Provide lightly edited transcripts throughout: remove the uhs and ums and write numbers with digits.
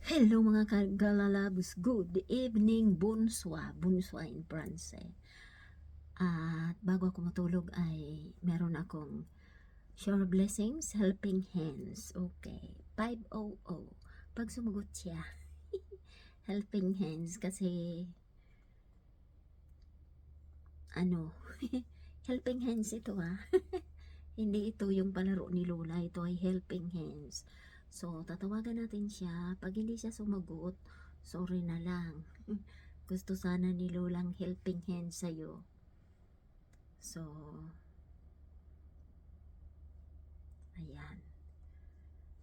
Hello mga kagalalabs, good evening, bonsoir, bonsoir in France. At bago ako matulog ay meron akong share blessings, helping hands. Okay, 500. Pag sumagot siya, helping hands kasi ano, helping hands ito Hindi ito yung palaro ni Lola, ito ay helping hands. So, tatawagan natin siya. Pag hindi siya sumagot, sorry na lang. Gusto sana ni Lolang helping hands sa'yo. So, ayan.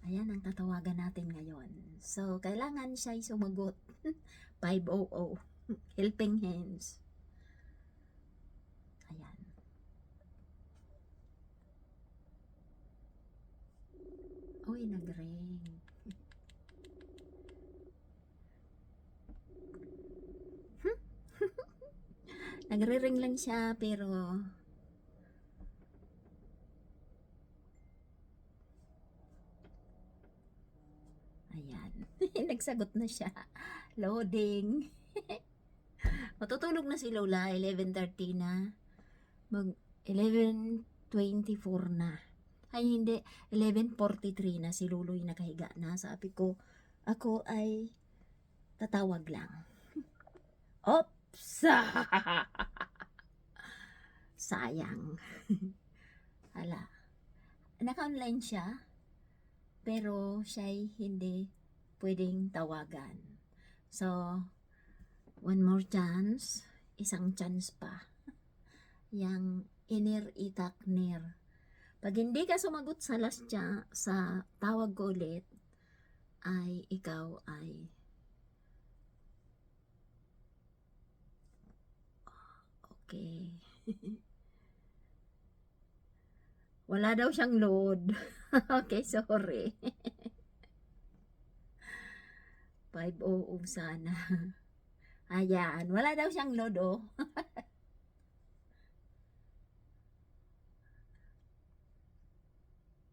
Ayan ang tatawagan natin ngayon. So, kailangan siya sumagot. 500. Helping hands. Ayan. Uy, nag-ring. Nagre-ring lang siya, pero ayan. Nagsagot na siya. Loading. Matutulog na si Lola, 11:30 na. Mag 11:24 na. Ay hindi, 11:43 na si Luloy nakahiga na. Sabi ko, ako ay tatawag lang. Oops! Sayang. Hala. Naka-online siya, pero siya'y hindi pwedeng tawagan. So, one more chance. Isang chance pa. Yang inir itak nir. Pag hindi ka sumagot sa last sa tawag ko ulit, ay ikaw ay okay. Wala daw siyang load. Okay, sorry. 500 sana. Ayan, wala daw siyang load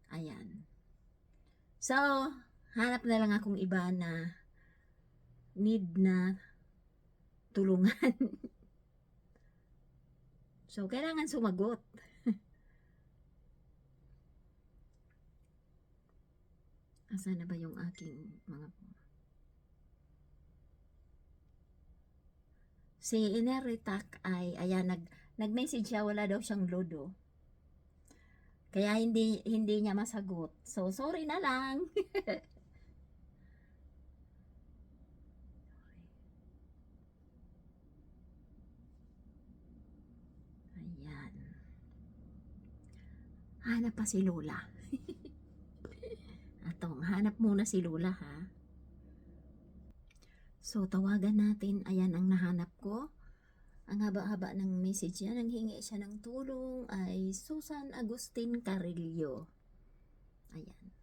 Ayan. So, hanap na lang akong iba na need na tulungan. So, kailangan sumagot. Asa na ba yung aking mga... Si Ineritak ay, ayan, nag-message siya, wala daw siyang load Kaya hindi niya masagot. So, sorry na lang. Ayan. Hanap pa si Lola. Atong, hanap muna si Lola ha. So, tawagan natin. Ayan ang nahanap ko. Ang haba-haba ng message niya. Nanghingi siya ng tulong ay Susan Agustin Carillo. Ayan.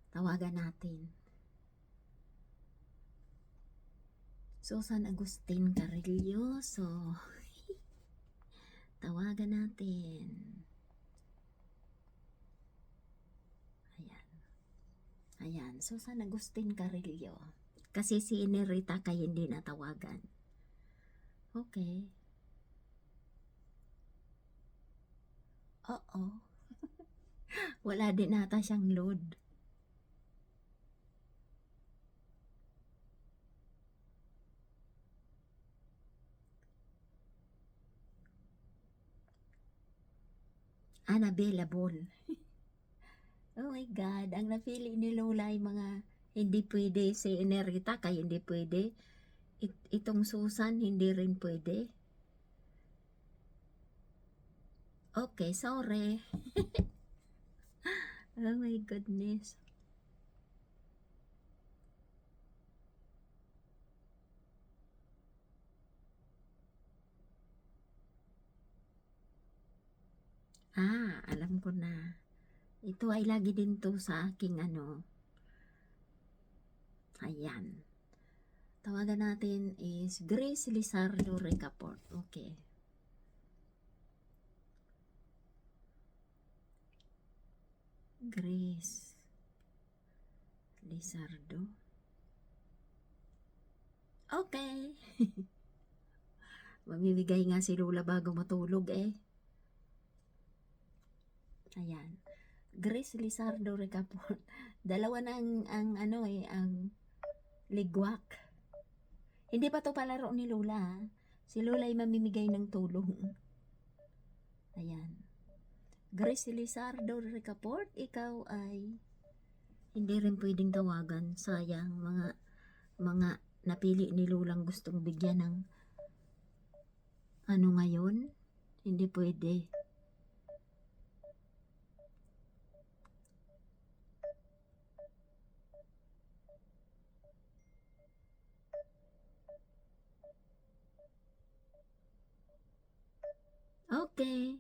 Tawagan natin. Susan Agustin Carillo. So, tawagan natin. Ayan. Ayan. Susan Agustin Carillo. Kasi si Inerita kay hindi natawagan. Okay. Oo. Wala din nata siyang load. Unavailable. Oh my God. Ang napili ni Lola ay mga hindi pwede. Si Inerita kay hindi pwede. Itong Susan hindi rin pwede. Okay, sorry. Oh my goodness. Alam ko na. Ito ay lagi din to sa aking Ayan. Tawagan natin is Grace Lizardo Recaport. Okay. Grace Lizardo. Okay. Mamimigay nga si Lola bago matulog eh. Ayan. Grace Lizardo Recaport. Dalawa na ang ano eh, ang ligwak. Hindi pa to palaro ni Lola. Ha? Si Lola ay mamimigay ng tulong. Ayan. Grace Lizardo Recaport, ikaw ay hindi rin pwedeng tawagan. Sayang, mga napili ni Lolang gustong bigyan ng ano ngayon. Hindi pwede. Okay.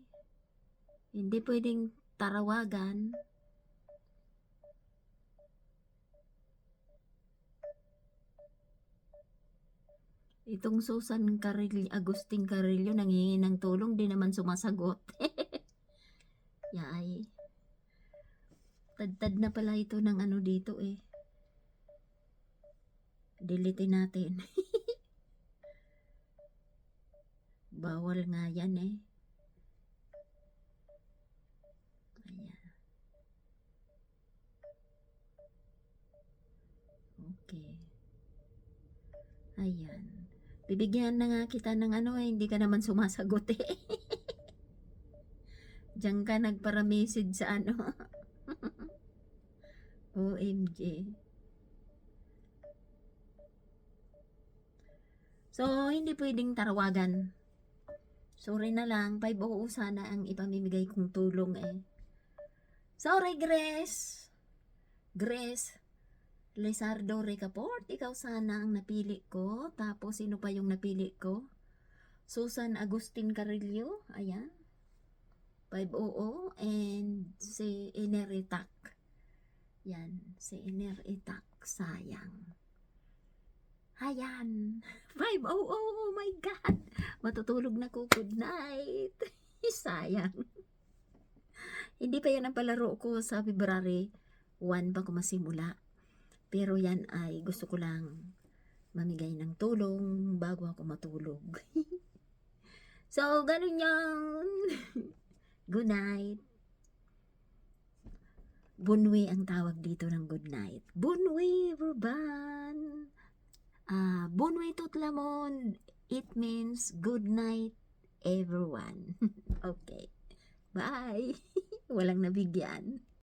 Hindi pwedeng tarawagan. Itong Susan Carillo, Agustin Carillo, nanghingi ng tulong, di naman sumasagot. Yay. Tad-tad na pala ito ng ano dito eh. Delete natin. Bawal nga yan eh. Ayan. Okay. Ayan. Bibigyan na nga kita ng ano eh, hindi ka naman sumasagot eh. Diyan ka nagpara-message sa ano. OMG. So, hindi pwedeng tarawagan. Sorry na lang, 500 sana ang ipamimigay kong tulong eh. Sorry, Grace. Grace Lizardo Recaport, ikaw sana ang napili ko. Tapos, sino pa yung napili ko? Susan Agustin Carillo, ayan. 500 and si Iner Itak. Yan, si Iner Itak, sayang. Ayan, 500, oh my God. Matutulog na ko, good night. Sayang. Hindi pa yan ang palaro ko sa February 1 pa ko masimula. Pero yan ay gusto ko lang mamigay ng tulong bago ako matulog. So, ganun yan. Good night. Bunwi ang tawag dito ng good night. Bunwi, Ruban. Bunwi Tutlamon. It means good night, everyone. Okay. Bye. Walang nabigyan.